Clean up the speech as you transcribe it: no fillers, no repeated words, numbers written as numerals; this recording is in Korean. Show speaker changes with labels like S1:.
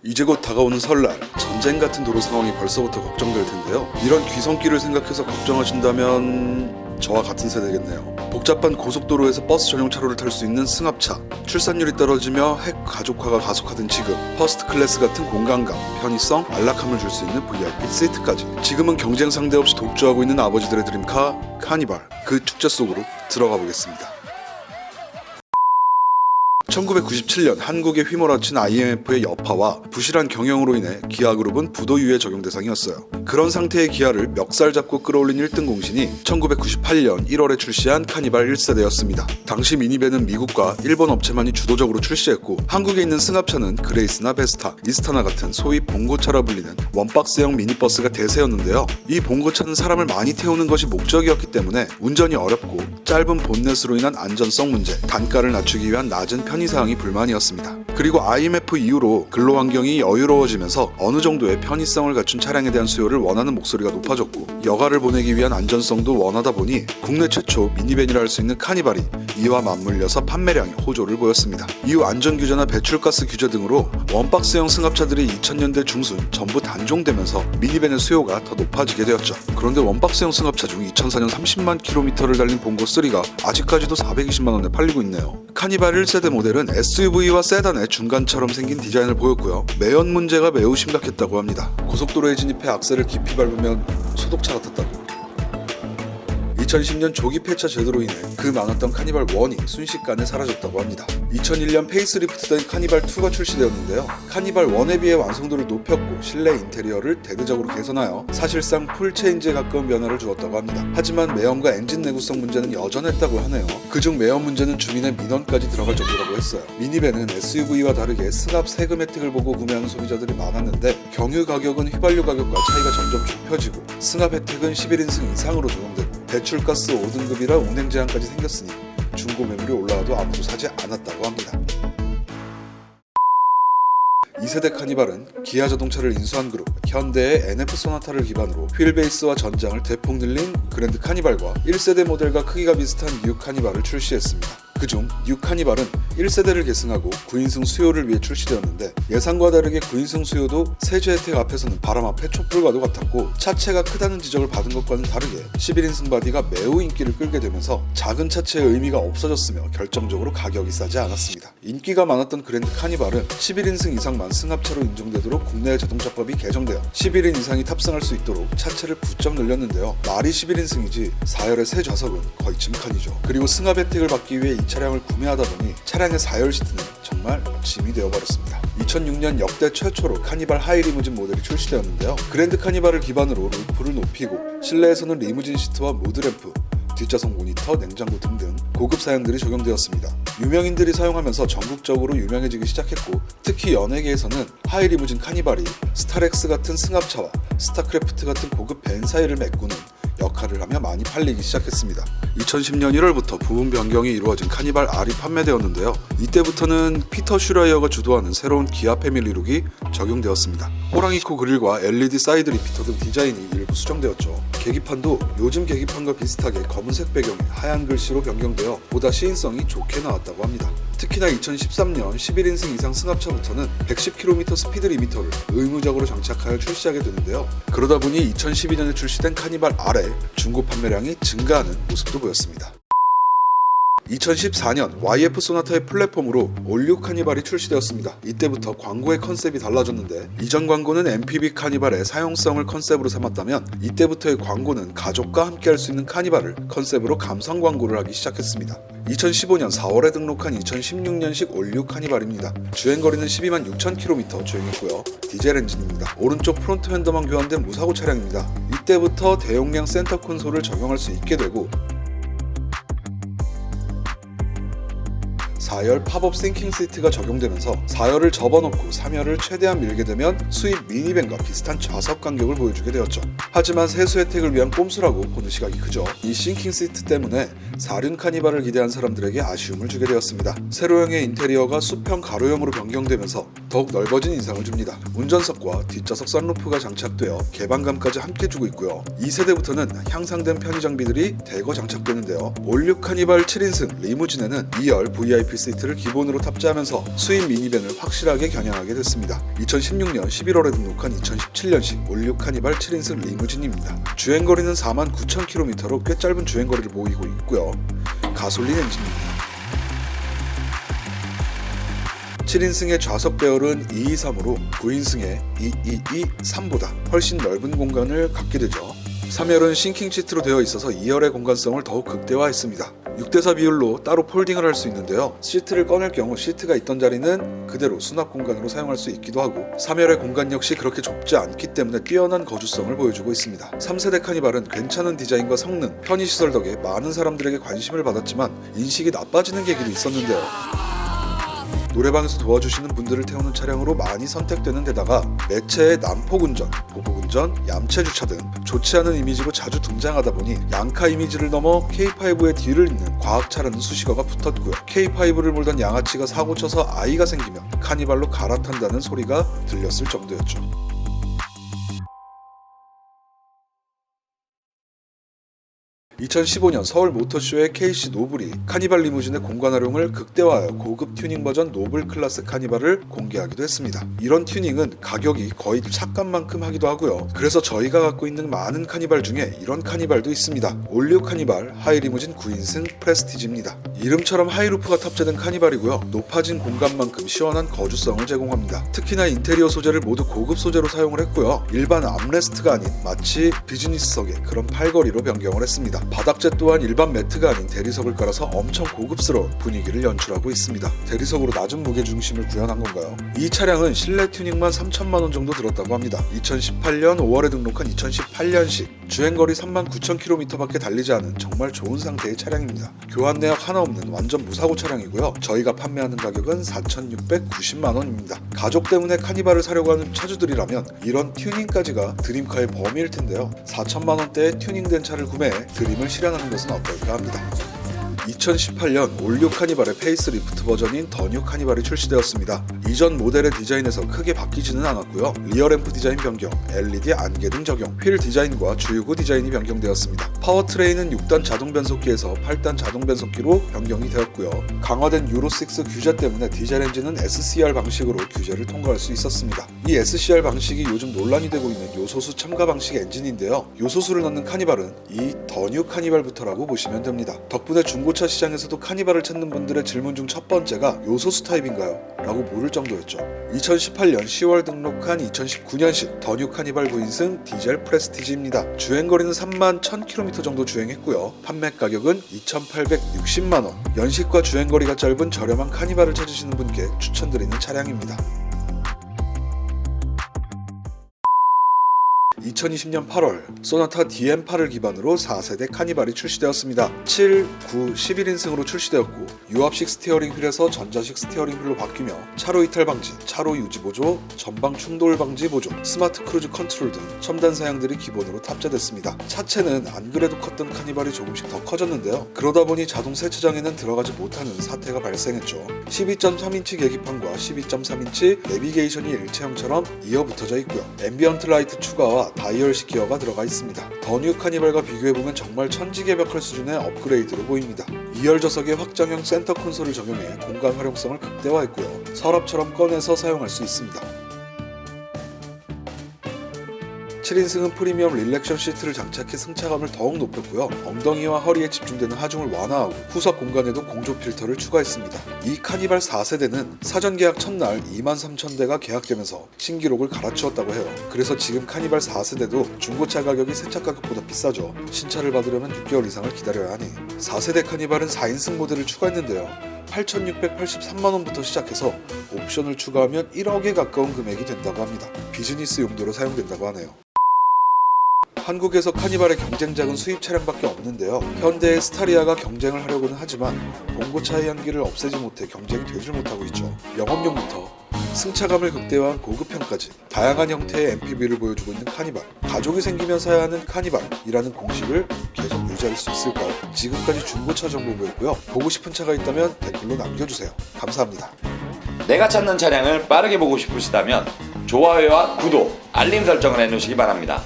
S1: 이제 곧 다가오는 설날, 전쟁 같은 도로 상황이 벌써부터 걱정될 텐데요. 이런 귀성길을 생각해서 걱정하신다면 저와 같은 세대겠네요. 복잡한 고속도로에서 버스 전용 차로를 탈 수 있는 승합차, 출산율이 떨어지며 핵 가족화가 가속화된 지금, 퍼스트 클래스 같은 공간감, 편의성, 안락함을 줄 수 있는 VIP 시트까지. 지금은 경쟁 상대 없이 독주하고 있는 아버지들의 드림카 카니발, 그 축제 속으로 들어가 보겠습니다. 1997년 한국에 휘몰아친 IMF의 여파와 부실한 경영으로 인해 기아그룹은 부도유예 적용 대상이었어요. 그런 상태의 기아를 멱살 잡고 끌어올린 1등 공신이 1998년 1월에 출시한 카니발 1세대였습니다. 당시 미니밴은 미국과 일본 업체만이 주도적으로 출시했고, 한국에 있는 승합차는 그레이스나 베스타, 이스타나 같은 소위 봉고차라 불리는 원박스형 미니버스가 대세였는데요. 이 봉고차는 사람을 많이 태우는 것이 목적이었기 때문에 운전이 어렵고 짧은 본넷으로 인한 안전성 문제, 단가를 낮추기 위한 낮은 편의사항이 불만이었습니다. 그리고 IMF 이후로 근로환경이 여유로워지면서 어느 정도의 편의성을 갖춘 차량에 대한 수요를 원하는 목소리가 높아졌고, 여가를 보내기 위한 안전성도 원하다 보니 국내 최초 미니밴이라 할 수 있는 카니발이 이와 맞물려서 판매량이 호조를 보였습니다. 이후 안전규제나 배출가스 규제 등으로 원박스형 승합차들이 2000년대 중순 전부 단종되면서 미니밴의 수요가 더 높아지게 되었죠. 그런데 원박스형 승합차 중 2004년 30만 킬로미터를 달린 봉고3가 아직까지도 420만 원에 팔리고 있네요. 카니발 1세대 모델은 SUV와 세단의 중간처럼 생긴 디자인을 보였고요. 매연 문제가 매우 심각했다고 합니다. 고속도로에 진입해 악셀을 깊이 밟으면 소독차 같았다고. 2010년 조기 폐차 제도로 인해 그 많았던 카니발 1이 순식간에 사라졌다고 합니다. 2001년 페이스리프트된 카니발 2가 출시되었는데요. 카니발 1에 비해 완성도를 높였고 실내 인테리어를 대대적으로 개선하여 사실상 풀체인지에 가까운 변화를 주었다고 합니다. 하지만 매연과 엔진 내구성 문제는 여전했다고 하네요. 그중 매연 문제는 주민의 민원까지 들어갈 정도라고 했어요. 미니밴은 SUV와 다르게 승합 세금 혜택을 보고 구매하는 소비자들이 많았는데, 경유 가격은 휘발유 가격과 차이가 점점 좁혀지고 승합 혜택은 11인승 이상으로 적용되고 배출가스 5등급이라 운행 제한까지 생겼으니 중고 매물이 올라와도 아무도 사지 않았다고 합니다. 2세대 카니발은 기아 자동차를 인수한 그룹 현대의 NF 소나타를 기반으로 휠베이스와 전장을 대폭 늘린 그랜드 카니발과 1세대 모델과 크기가 비슷한 뉴 카니발을 출시했습니다. 그중 뉴 카니발은 1세대를 계승하고 9인승 수요를 위해 출시되었는데, 예상과 다르게 9인승 수요도 세제 혜택 앞에서는 바람 앞에 촛불과도 같았고, 차체가 크다는 지적을 받은 것과는 다르게 11인승 바디가 매우 인기를 끌게 되면서 작은 차체의 의미가 없어졌으며 결정적으로 가격이 싸지 않았습니다. 인기가 많았던 그랜드 카니발은 11인승 이상만 승합차로 인정되도록 국내 자동차법이 개정되어 11인 이상이 탑승할 수 있도록 차체를 부쩍 늘렸는데요. 말이 11인승이지 4열의 새 좌석은 거의 짐칸이죠. 그리고 승합 혜택을 받기 위해 이 차량을 구매하다 보니 차량의 4열 시트는 정말 짐이 되어버렸습니다. 2006년 역대 최초로 카니발 하이 리무진 모델이 출시되었는데요. 그랜드 카니발을 기반으로 루프를 높이고 실내에서는 리무진 시트와 무드램프, 뒷좌석 모니터, 냉장고 등등 고급 사양들이 적용되었습니다. 유명인들이 사용하면서 전국적으로 유명해지기 시작했고, 특히 연예계에서는 하이 리무진 카니발이 스타렉스 같은 승합차와 스타크래프트 같은 고급 밴 사이를 메꾸는 역할을 하며 많이 팔리기 시작했습니다. 2010년 1월부터 부분 변경이 이루어진 카니발 R이 판매되었는데요. 이때부터는 피터 슈라이어가 주도하는 새로운 기아 패밀리 룩이 적용되었습니다. 호랑이코 그릴과 LED 사이드 리피터 등 디자인이 일부 수정되었죠. 계기판도 요즘 계기판과 비슷하게 검은색 배경에 하얀 글씨로 변경되어 보다 시인성이 좋게 나왔다고 합니다. 특히나 2013년 11인승 이상 승합차부터는 110km 스피드 리미터를 의무적으로 장착하여 출시하게 되는데요. 그러다 보니 2012년에 출시된 카니발 R의 중고 판매량이 증가하는 모습도 보였습니다. 2014년 YF 소나타의 플랫폼으로 올류 카니발이 출시되었습니다. 이때부터 광고의 컨셉이 달라졌는데, 이전 광고는 MPV 카니발의 사용성을 컨셉으로 삼았다면, 이때부터의 광고는 가족과 함께 할 수 있는 카니발을 컨셉으로 감성 광고를 하기 시작했습니다. 2015년 4월에 등록한 2016년식 올류 카니발입니다. 주행거리는 12만 6천 km 주행했고요. 디젤 엔진입니다. 오른쪽 프론트 핸더만 교환된 무사고 차량입니다. 이때부터 대용량 센터 콘솔을 적용할 수 있게 되고, 4열 팝업 싱킹 시트가 적용되면서 4열을 접어놓고 3열을 최대한 밀게 되면 수입 미니밴과 비슷한 좌석 간격을 보여주게 되었죠. 하지만 세수 혜택을 위한 꼼수라고 보는 시각이 크죠. 이 싱킹 시트 때문에 4륜 카니발을 기대한 사람들에게 아쉬움을 주게 되었습니다. 세로형의 인테리어가 수평 가로형으로 변경되면서 더욱 넓어진 인상을 줍니다. 운전석과 뒷좌석 썬루프가 장착되어 개방감까지 함께 주고 있고요. 2세대부터는 향상된 편의 장비들이 대거 장착되는데요. 올류 카니발 7인승 리무진에는 2열 VIP 시트를 기본으로 탑재하면서 수입 미니밴을 확실하게 겨냥하게 됐습니다. 2016년 11월에 등록한 2017년식 올류 카니발 7인승 리무진입니다. 주행거리는 49,000km로 꽤 짧은 주행거리를 보이고 있고요. 가솔린 엔진입니다. 7인승의 좌석 배열은 223으로 9인승의 2223보다 훨씬 넓은 공간을 갖게 되죠. 3열은 싱킹 시트로 되어 있어서 2열의 공간성을 더욱 극대화했습니다. 6대4 비율로 따로 폴딩을 할 수 있는데요. 시트를 꺼낼 경우 시트가 있던 자리는 그대로 수납 공간으로 사용할 수 있기도 하고 3열의 공간 역시 그렇게 좁지 않기 때문에 뛰어난 거주성을 보여주고 있습니다. 3세대 카니발은 괜찮은 디자인과 성능, 편의시설 덕에 많은 사람들에게 관심을 받았지만 인식이 나빠지는 계기도 있었는데요. 노래방에서 도와주시는 분들을 태우는 차량으로 많이 선택되는 데다가 매체의 난폭운전, 보복운전, 얌체주차 등 좋지 않은 이미지로 자주 등장하다 보니 양카 이미지를 넘어 K5의 뒤를 잇는 과학차라는 수식어가 붙었고요. K5를 몰던 양아치가 사고쳐서 아이가 생기면 카니발로 갈아탄다는 소리가 들렸을 정도였죠. 2015년 서울 모터쇼의 KC 노블이 카니발 리무진의 공간 활용을 극대화하여 고급 튜닝 버전 노블 클래스 카니발을 공개하기도 했습니다. 이런 튜닝은 가격이 거의 차값만큼 하기도 하고요. 그래서 저희가 갖고 있는 많은 카니발 중에 이런 카니발도 있습니다. 올류 카니발 하이 리무진 9인승 프레스티지입니다. 이름처럼 하이루프가 탑재된 카니발이고요. 높아진 공간만큼 시원한 거주성을 제공합니다. 특히나 인테리어 소재를 모두 고급 소재로 사용을 했고요. 일반 암레스트가 아닌 마치 비즈니스석의 그런 팔걸이로 변경을 했습니다. 바닥재 또한 일반 매트가 아닌 대리석을 깔아서 엄청 고급스러운 분위기를 연출하고 있습니다. 대리석으로 낮은 무게중심을 구현한 건가요? 이 차량은 실내 튜닝만 3천만원 정도 들었다고 합니다. 2018년 5월에 등록한 2018년식 주행거리 39,000km밖에 달리지 않은 정말 좋은 상태의 차량입니다. 교환 내역 하나 없는 완전 무사고 차량이고요. 저희가 판매하는 가격은 4,690만원입니다. 가족 때문에 카니발을 사려고 하는 차주들이라면 이런 튜닝까지가 드림카의 범위일 텐데요. 4천만원대의 튜닝된 차를 구매해 드림을 실현하는 것은 어떨까 합니다. 2018년 올류 카니발의 페이스리프트 버전인 더 뉴 카니발이 출시되었습니다. 이전 모델의 디자인에서 크게 바뀌지는 않았고요. 리어램프 디자인 변경, LED 안개 등 적용, 휠 디자인과 주유구 디자인이 변경되었습니다. 파워트레인은 6단 자동 변속기에서 8단 자동 변속기로 변경이 되었고요. 강화된 유로6 규제 때문에 디젤 엔진은 SCR 방식으로 규제를 통과할 수 있었습니다. 이 SCR 방식이 요즘 논란이 되고 있는 요소수 첨가 방식 엔진인데요. 요소수를 넣는 카니발은 이 더 뉴 카니발부터라고 보시면 됩니다. 덕분에 중고차 시장에서도 카니발을 찾는 분들의 질문 중 첫 번째가 요소수 타입인가요? 라고 물을 정도였죠. 2018년 10월 등록한 2019년식 더 뉴 카니발 9인승 디젤 프레스티지입니다. 주행거리는 31,000km 정도 주행했고요. 판매 가격은 2,860만원. 연식과 주행거리가 짧은 저렴한 카니발을 찾으시는 분께 추천드리는 차량입니다. 2020년 8월 소나타 DM8을 기반으로 4세대 카니발이 출시되었습니다. 7, 9, 11인승으로 출시되었고 유압식 스티어링 휠에서 전자식 스티어링 휠로 바뀌며 차로 이탈 방지, 차로 유지 보조, 전방 충돌 방지 보조, 스마트 크루즈 컨트롤 등 첨단 사양들이 기본으로 탑재됐습니다. 차체는 안 그래도 컸던 카니발이 조금씩 더 커졌는데요. 그러다 보니 자동 세차장에는 들어가지 못하는 사태가 발생했죠. 12.3인치 계기판과 12.3인치 내비게이션이 일체형처럼 이어붙어져 있고요. 앰비언트 라이트 추가와 다이얼식 기어가 들어가 있습니다. 더 뉴 카니발과 비교해보면 정말 천지개벽할 수준의 업그레이드로 보입니다. 2열 좌석에 확장형 센터 콘솔을 적용해 공간 활용성을 극대화했고요. 서랍처럼 꺼내서 사용할 수 있습니다. 7인승은 프리미엄 릴렉션 시트를 장착해 승차감을 더욱 높였고요. 엉덩이와 허리에 집중되는 하중을 완화하고 후석 공간에도 공조 필터를 추가했습니다. 이 카니발 4세대는 사전 계약 첫날 23,000대가 계약되면서 신기록을 갈아치웠다고 해요. 그래서 지금 카니발 4세대도 중고차 가격이 새차 가격보다 비싸죠. 신차를 받으려면 6개월 이상을 기다려야 하니 4세대 카니발은 4인승 모델을 추가했는데요. 8,683만원부터 시작해서 옵션을 추가하면 1억에 가까운 금액이 된다고 합니다. 비즈니스 용도로 사용된다고 하네요. 한국에서 카니발의 경쟁작은 수입 차량밖에 없는데요. 현대의 스타리아가 경쟁을 하려고는 하지만 봉고차의 향기를 없애지 못해 경쟁이 되질 못하고 있죠. 영업용부터 승차감을 극대화한 고급형까지 다양한 형태의 MPV를 보여주고 있는 카니발. 가족이 생기면 사야 하는 카니발이라는 공식을 계속 유지할 수 있을까요? 지금까지 중고차 정보부였고요. 보고 싶은 차가 있다면 댓글로 남겨주세요. 감사합니다.
S2: 내가 찾는 차량을 빠르게 보고 싶으시다면 좋아요와 구독, 알림 설정을 해놓으시기 바랍니다.